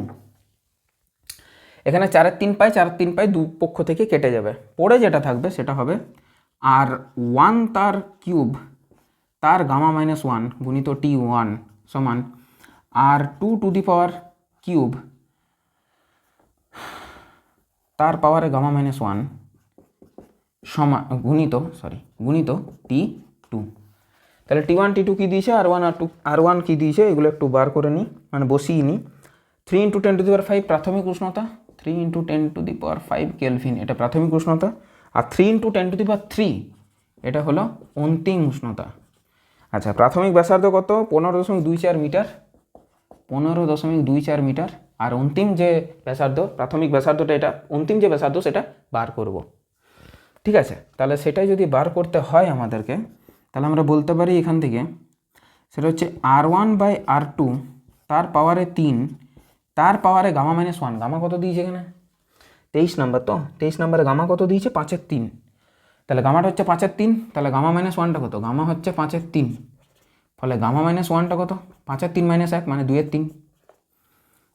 এখানে 4/3π দু পক্ষ থেকে কেটে যাবে, পরে যেটা থাকবে সেটা হবে R1 তার কিউব তার Γ-1 গুণিত T1 সমান R2⁻³ তার পাওয়ারে Γ-1 সমান গুণিত T2। তাহলে T1 T2 কী দিয়েছে, R1 কী দিয়েছে, এগুলো একটু বার করে নিই, মানে বসিয়ে নিই। 3 × 10⁵ প্রাথমিক উষ্ণতা, 3 × 10⁵ কেলভিন এটা প্রাথমিক উষ্ণতা, আর 3 × 10⁵ এটা হলো অন্তিম উষ্ণতা। আচ্ছা, প্রাথমিক ব্যাসার্ধ কত, 15.24 মিটার, 15.24 মিটার। আর অন্তিম যে ব্যাসার্ধ, প্রাথমিক ব্যাসার্ধটা এটা, অন্তিম যে ব্যাসার্ধ সেটা বার করব, ঠিক আছে। তাহলে সেটাই যদি বার করতে হয় আমাদেরকে, তাহলে আমরা বলতে পারি এখান থেকে সেটা হচ্ছে R1/R2 তার পাওয়ারে 3 তার পাওয়ারে Γ-1। গামা কত দিয়েছে এখানে, 23 নম্বর, তো 23 নম্বরে গামা কত দিয়েছে, 5/3। তাহলে গামাটা হচ্ছে 5/3, তাহলে Γ-1টা কত, গামা হচ্ছে 5/3, ফলে Γ-1টা কত, 5/3 - 1 মানে 2/3।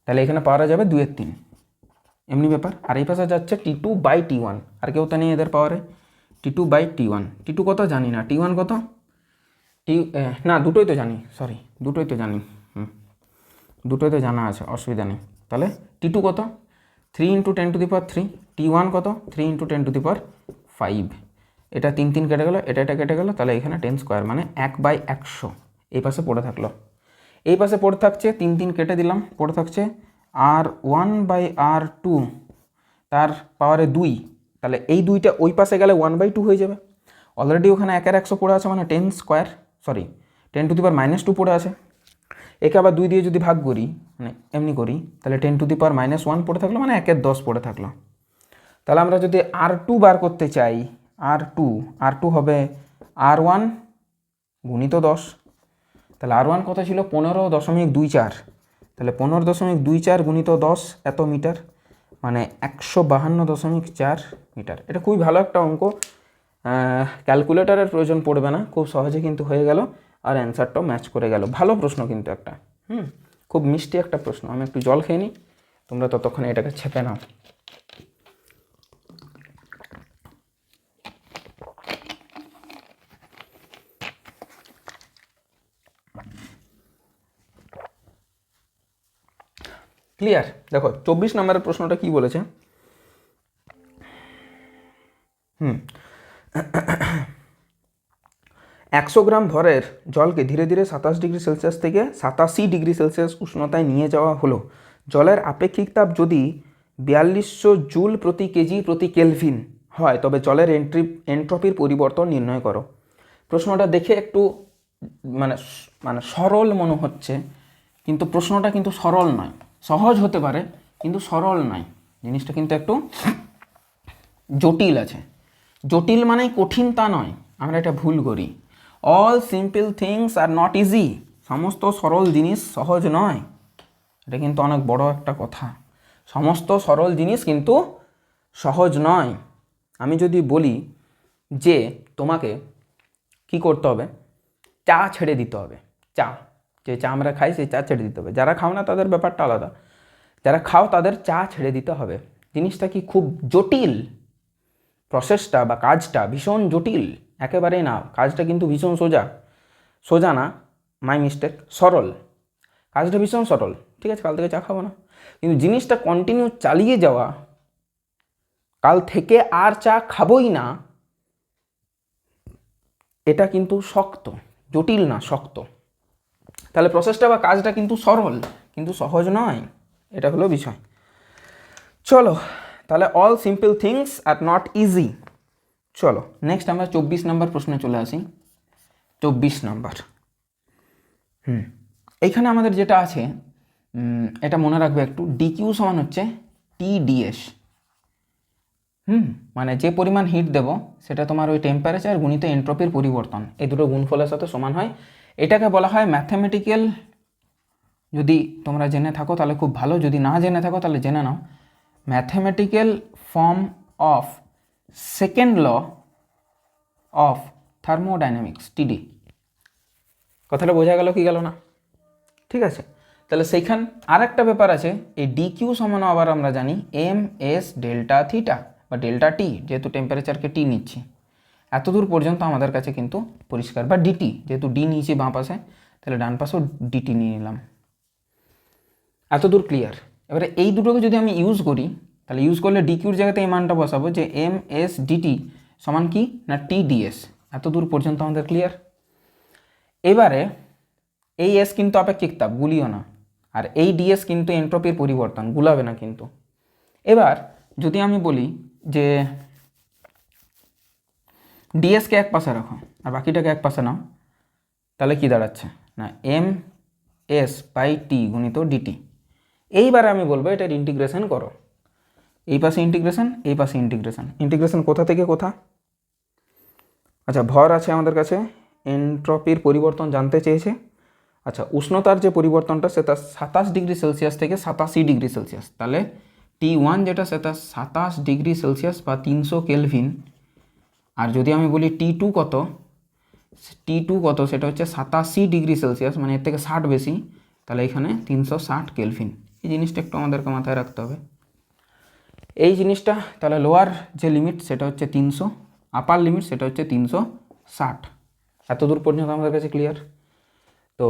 তাহলে এখানে পাওয়া যাবে 2/3, এমনি ব্যাপার। আর এই পাশে যাচ্ছে T2/T1, আর কেউ তো নেই এদের পাওয়ারে, T2/T1। T2 কত জানি না, T1 কত, না দুটোই তো জানি, সরি দুটোই তো জানি, দুটোই তো জানা আছে, অসুবিধা নেই। তাহলে T2 কত, 3 × 10⁵, T1 কত, 3 × 10⁵। এটা 3 কেটে গেল, এটা কেটে গেল, তাহলে এখানে 10² মানে 1/100 এই পাশে পড়ে থাকলো। এই পাশে পড়ে থাকছে 3 কেটে দিলাম, পড়ে থাকছে R1/R2 তার পাওয়ারে 2, তাহলে এই 2টা ওই পাশে গেলে 1/2 হয়ে যাবে। অলরেডি ওখানে 1/100 পড়ে আছে, মানে 10² পড়ে আছে। একে আবার 2 দিয়ে যদি ভাগ করি, মানে এমনি করি, তাহলে 10⁻1 পড়ে থাকলো, মানে 1/10 পড়ে থাকলো। তাহলে আমরা যদি R2 বার করতে চাই, R2 হবে R1 গুণিত 10। তাহলে R1 কত ছিল, 15.24, তাহলে 15.24 গুণিত 10 এত মিটার, মানে 152.4 মিটার। এটা খুবই ভালো একটা অঙ্ক, ক্যালকুলেটরের প্রয়োজন পড়বে না, খুব সহজে কিন্তু হয়ে গেল, আর অ্যান্সারটাও ম্যাচ করে গেল। ভালো প্রশ্ন কিন্তু একটা, খুব মিষ্টি একটা প্রশ্ন। আমি একটু জল খেয়ে নিই, তোমরা ততক্ষণে এটাকে ছেপে নাও। ক্লিয়ার? দেখো 24 নম্বরের প্রশ্নটা কি বলেছে, 100 গ্রাম ভরের জলকে ধীরে ধীরে 27°C থেকে 87°C উষ্ণতায় নিয়ে যাওয়া হলো। জলের আপেক্ষিক তাপ যদি 4200 জুল প্রতি কেজি প্রতি কেলভিন হয়, তবে জলের এন্ট্রপির পরিবর্তন নির্ণয় করো। প্রশ্নটা দেখে একটু মানে সরল মনে হচ্ছে, কিন্তু প্রশ্নটা কিন্তু সরল নয়। সহজ হতে পারে কিন্তু সরল নয়, জিনিসটা কিন্তু একটু জটিল আছে। জটিল মানেই কঠিন তা নয়, আমরা এটা ভুল করি। All simple things are not easy, সমস্ত সরল জিনিস সহজ নয়, এটা কিন্তু অনেক বড় একটা কথা। সমস্ত সরল জিনিস কিন্তু সহজ নয়। আমি যদি বলি যে তোমাকে কি করতে হবে, চা ছেড়ে দিতে হবে, চা, যে চা আমরা খাই সেই চা ছেড়ে দিতে হবে। যারা খাও না তাদের ব্যাপারটা আলাদা, যারা খাও তাদের চা ছেড়ে দিতে হবে। জিনিসটা কি খুব জটিল? প্রসেসটা বা কাজটা ভীষণ জটিল? একেবারেই না, কাজটা কিন্তু ভীষণ সোজা। সোজা না, মাই মিস্টেক, সরল। কাজটা ভীষণ সরল। ঠিক আছে, কাল থেকে চা খাবো না, কিন্তু জিনিসটা কন্টিনিউ চালিয়ে যাওয়া, কাল থেকে আর চা খাবোই না, এটা কিন্তু শক্ত। জটিল না, শক্ত। তাহলে প্রসেসটা বা কাজটা কিন্তু সরল, কিন্তু সহজ নয়। এটা হলো বিষয়। চলো তাহলে all simple things are not easy. চলো নেক্সট আমরা 24 নম্বর প্রশ্নে চলে আসি। 24 নম্বর, এইখানে আমাদের যেটা আছে এটা মনে রাখবে একটু, ডিকিউ সমান হচ্ছে টিডিএস। মানে যে পরিমাণ হিট দেব সেটা তোমার ওই টেম্পারেচার গুণিত এন্ট্রপির পরিবর্তন, এই দুটো গুণফলের সাথে সমান হয়। এটাকে বলা হয় ম্যাথমেটিক্যাল, যদি তোমরা জেনে থাকো তাহলে খুব ভালো, যদি না জেনে থাকো তাহলে জেনে নাও, mathematical form of second law of thermodynamics, TD. কথাটা বোঝা গেল কি গেল না? ঠিক আছে, তাহলে সেইখান আর একটা ব্যাপার আছে, এই ডিকিউ সমান আবার আমরা জানি এম এস ডেল্টা থিটা বা ডেল্টা টি, যেহেতু টেম্পারেচারকে টি নিচ্ছি। এতদূর পর্যন্ত আমাদের কাছে কিন্তু পরিষ্কার, বা ডিটি, যেহেতু ডি নিয়েছি বাঁ পাশে, তাহলে ডান পাশেও ডিটি নিয়ে নিলাম। এতদূর ক্লিয়ার? এবারে এই দুটোকে যদি আমি ইউজ করি, তাহলে ইউজ করলে ডিকিউর জায়গাতে এই মানটা বসাবো যে এম এস ডিটি সমান কি না টি ডিএস। এতদূর পর্যন্ত আমাদের ক্লিয়ার? এবারে এই এস কিন্তু আপেক্ষিক তাপ, গুলিও না, আর এই ডিএস কিন্তু এন্ট্রপির পরিবর্তন, গুলাবে না কিন্তু। এবার যদি আমি বলি যে ডিএসকে এক পাশে রাখো আর বাকিটাকে এক পাশে নাও, তাহলে কি দাঁড়াচ্ছে না এম এস বাই টি গুণিত ডিটি। এইবারে আমি বলবো এটার ইন্টিগ্রেশন করো, এই পাশে ইন্টিগ্রেশন, এই পাশে ইন্টিগ্রেশন। ইন্টিগ্রেশন কোথা থেকে কোথা? আচ্ছা, ভর আছে আমাদের কাছে, এন্ট্রপির পরিবর্তন জানতে চেয়েছে। আচ্ছা, উষ্ণতার যে পরিবর্তনটা সেটা 27 ডিগ্রি সেলসিয়াস থেকে 87 ডিগ্রি সেলসিয়াস, তাহলে T1 যেটা সেটা 27 ডিগ্রি সেলসিয়াস বা 300 কেলভিন। আর যদি আমি বলি T2 কত, T2 কত সেটা হচ্ছে 87 ডিগ্রি সেলসিয়াস, মানে এর থেকে 60 বেশি, তাহলে এখানে 360 কেলভিন। এই জিনিসটা একটু আমাদেরকে মাথায় রাখতে হবে। এই জিনিসটা তাহলে লোয়ার যে লিমিট সেটা হচ্ছে 300, আপার লিমিট সেটা হচ্ছে 360। এতদূর পর্যন্ত আমাদের কাছে ক্লিয়ার? তো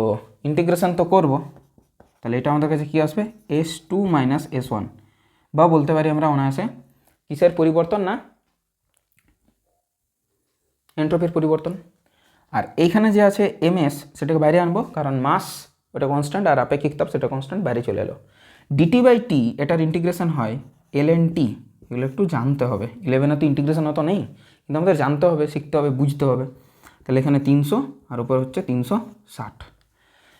ইন্টিগ্রেশন তো করব, তাহলে এটা আমাদের কাছে কী আসবে S2 মাইনাস S1, বা বলতে পারি আমরা অনায়াসে কিসের পরিবর্তন না এন্ট্রপির পরিবর্তন। আর এইখানে যে আছে এমএস সেটাকে বাইরে আনবো, কারণ মাস ওটা কনস্ট্যান্ট আর আপেক্ষিক তাপ সেটা কনস্ট্যান্ট, বাইরে চলে এলো। ডিটি বাই টি এটার ইন্টিগ্রেশন হয় ln(t), এগুলো একটু জানতে হবে। 11-এ তো ইন্টিগ্রেশন অত নেই, কিন্তু আমাদের জানতে হবে, শিখতে হবে, বুঝতে হবে। তাহলে এখানে 300 আর উপর হচ্ছে 360।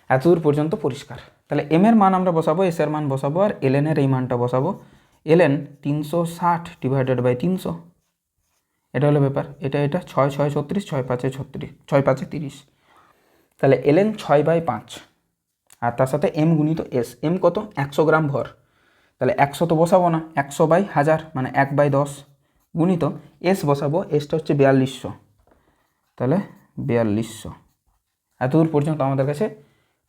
এতদূর পর্যন্ত পরিষ্কার? তাহলে এম এর মান আমরা বসাবো, এস এর মান বসাবো, আর ln এর এই মানটা বসাবো। ln 360 ডিভাইডেড বাই 300, এটা হলো ব্যাপার। এটা 6 6 36, 6 5 36, 6 5 30। তাহলে ln 6/5, আর তার সাথে m গুণিত s। m কত? 100 গ্রাম ভর, তাহলে 100 তো বসাবো না, 100/1000 মানে 1/10 গুণিত s বসাবো, এসটা হচ্ছে 4200, তাহলে 4200। এতদূর পর্যন্ত আমাদের কাছে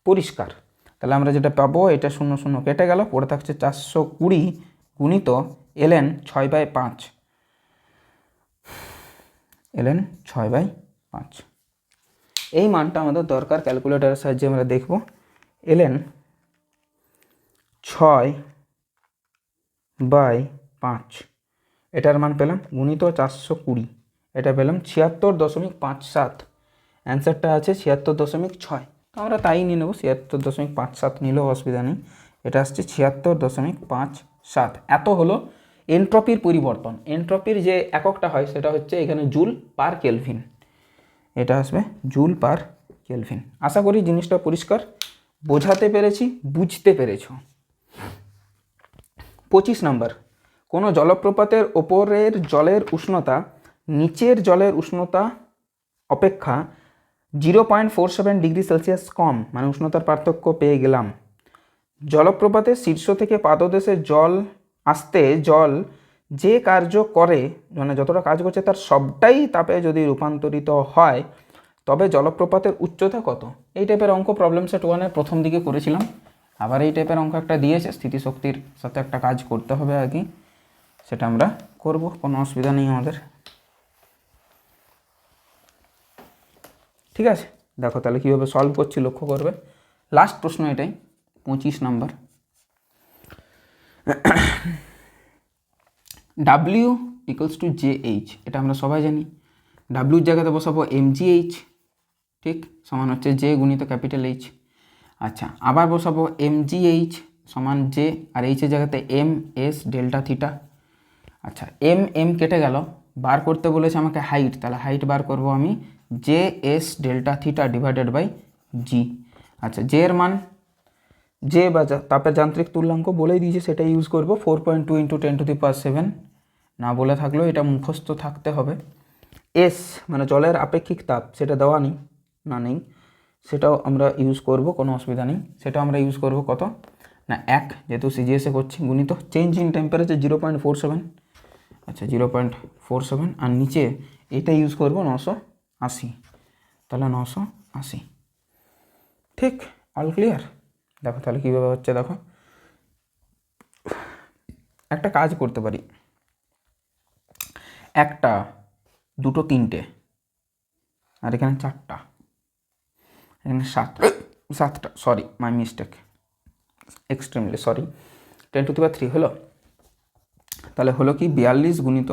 পরিষ্কার? তাহলে আমরা যেটা পাবো, এটা 0 0 কেটে গেল, পড়ে থাকছে 420 গুণিত ln 6/5, ln 6/5। এই মানটা আমাদের দরকার, ক্যালকুলেটারের সাহায্যে আমরা দেখব। ln 6/5 এটার মান পেলাম, গুণিত 420, এটা পেলাম 76.57। অ্যান্সারটা আছে 76.6, তো আমরা তাই নিয়ে নেবো, 76.57 নিলেও অসুবিধা নেই। এটা আসছে 76.57। এত হলো এন্ট্রপির পরিবর্তন। এন্ট্রপির যে এককটা হয় সেটা হচ্ছে এখানে জুল পার কেলভিন, এটা আসবে জুল পার কেলভিন। আশা করি জিনিসটা পরিষ্কার, বোঝাতে পেরেছি, বুঝতে পেরেছ। 25 নম্বর, কোনো জলপ্রপাতের ওপরের জলের উষ্ণতা নিচের জলের উষ্ণতা অপেক্ষা 0.47 ডিগ্রি সেলসিয়াস কম, মানে উষ্ণতার পার্থক্য পেয়ে গেলাম। জলপ্রপাতের শীর্ষ থেকে পাদদেশে জল আসতে জল যে কার্য করে, মানে যতটা কাজ করছে তার সবটাই তাপে যদি রূপান্তরিত হয়, তবে জলপ্রপাতের উচ্চতা কত? এই টাইপের অঙ্ক প্রবলেম সেট 1-এর প্রথম দিকে করেছিলাম। আবার এই টাইপের অঙ্ক একটা দিয়েছে, স্থিতিশক্তির সাথে একটা কাজ করতে হবে আর কি, সেটা আমরা করব, কোনো অসুবিধা নেই আমাদের। ঠিক আছে, দেখো তাহলে কীভাবে সলভ করছি লক্ষ্য করবে। লাস্ট প্রশ্ন এটাই, 25 number. W equals to J H, এটা আমরা সবাই জানি। ডাব্লিউর জায়গাতে বসাবো mgh, ঠিক, সমান হচ্ছে জে গুণিত ক্যাপিটাল এইচ। আচ্ছা, আবার বসাবো mgh সমান জে, আর এইচের জায়গাতে এম এস ডেল্টা থিটা। আচ্ছা, এম কেটে গেল, বার করতে বলেছে আমাকে হাইট, তাহলে হাইট বার করব আমি J S delta theta divided by G. আচ্ছা, জে এর মান, জে বা তাপের যান্ত্রিক তুল্যাঙ্ক বলেই দিয়েছে, সেটা ইউজ করব 4.2 × 10⁻⁷, না বলে থাকলেও এটা মুখস্থ থাকতে হবে। এস মানে জলের আপেক্ষিক তাপ, সেটা দেওয়া নেই, নেই, সেটাও আমরা ইউজ করব, কোনো অসুবিধা নেই। সেটাও আমরা ইউজ করব কত না 1, যেহেতু সিজিএসে করছি, গুণিত চেঞ্জ ইন টেম্পারেচার 0.47। আচ্ছা, 0.47, আর নিচে এটা ইউজ করব 980, তাহলে 980। ঠিক, অল ক্লিয়ার। দেখো তাহলে কীভাবে হচ্ছে, দেখো একটা কাজ করতে পারি, 1টা 2টো 3টে, আর এখানে 4টা, এখানে 7টা, sorry my mistake, extremely sorry, 10⁻³ হলো। তাহলে হলো কি 42 গুণিত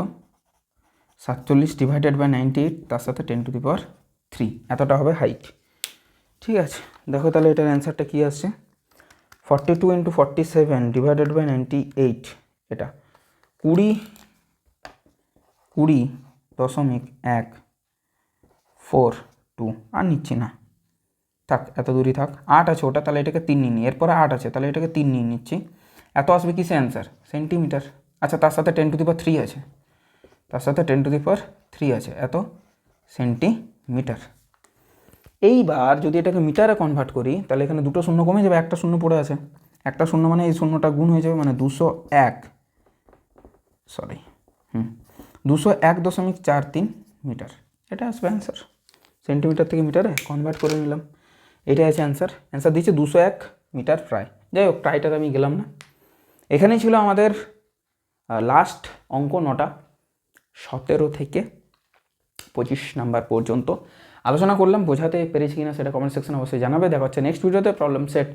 47 ডিভাইডেড বাই 98, তার সাথে 10⁻³ এতটা হবে হাইট। ঠিক আছে, দেখো তাহলে এটার অ্যান্সারটা কী আসছে, 42 × 47 ডিভাইডেড বাই 98, এটা 20.142, আর নিচ্ছি না, থাক এত দূরই থাক। 8 আছে ওটা, তাহলে এটাকে 3 নিয়ে নিই, এরপরে 8 আছে, তাহলে এটাকে 3 নিয়ে নিচ্ছি। এত আসবে কিসে অ্যান্সার, সেন্টিমিটার। আচ্ছা, তার সাথে 10⁻³ আছে, তার সাথে 10⁻³ আছে, এত সেন্টিমিটার। এইবার যদি এটাকে মিটারে কনভার্ট করি, তাহলে এখানে 2টো শূন্য কমে যাবে, একটা শূন্য পড়ে আছে, একটা শূন্য মানে এই শূন্যটা গুণ হয়ে যাবে, মানে 201.43 মিটার, এটা আসবে অ্যান্সার। সেন্টিমিটার থেকে মিটারে কনভার্ট করে নিলাম, এটাই আছে অ্যান্সার। অ্যান্সার দিচ্ছে 201 মিটার প্রায়। যাই হোক, প্রায়টাতে আমি গেলাম না। এখানেই ছিল আমাদের লাস্ট অঙ্ক 9টা, 17 থেকে 25 নাম্বার পর্যন্ত আলোচনা করলাম। বোঝাতে পেরেছি কিনা সেটা কমেন্ট সেকশনে অবশ্যই জানাবে। দেখা হচ্ছে নেক্সট ভিডিওতে প্রবলেম সেট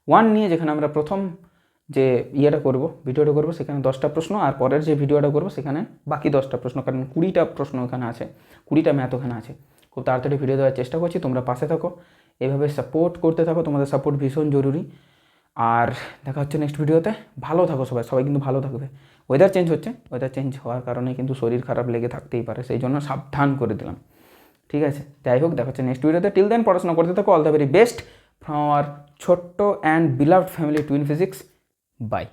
1 নিয়ে, যেখানে আমরা প্রথম যে ভিডিওটা করবো সেখানে 10টা প্রশ্ন, আর পরের যে ভিডিওটা করবো সেখানে বাকি 10টা প্রশ্ন, কারণ 20টা প্রশ্ন ওখানে আছে, 20টা ম্যাথ ওখানে আছে। খুব তাড়াতাড়ি ভিডিও দেওয়ার চেষ্টা করছি, তোমরা পাশে থাকো, এভাবে সাপোর্ট করতে থাকো, তোমাদের সাপোর্ট ভীষণ জরুরি। আর দেখা হচ্ছে নেক্সট ভিডিওতে। ভালো থাকো সবাই কিন্তু ভালো থাকবে। ওয়েদার চেঞ্জ হচ্ছে, ওয়েদার চেঞ্জ হওয়ার কারণে কিন্তু শরীর খারাপ লেগে থাকতেই পারে, সেই জন্য সাবধান করে দিলাম। ঠিক আছে, যাই হোক, দেখা হচ্ছে নেক্সট ভিডিওতে। টিল দেন পড়াশোনা করতে থাকো। All the very best from our ছোট্ট and beloved family Twin Physics. By.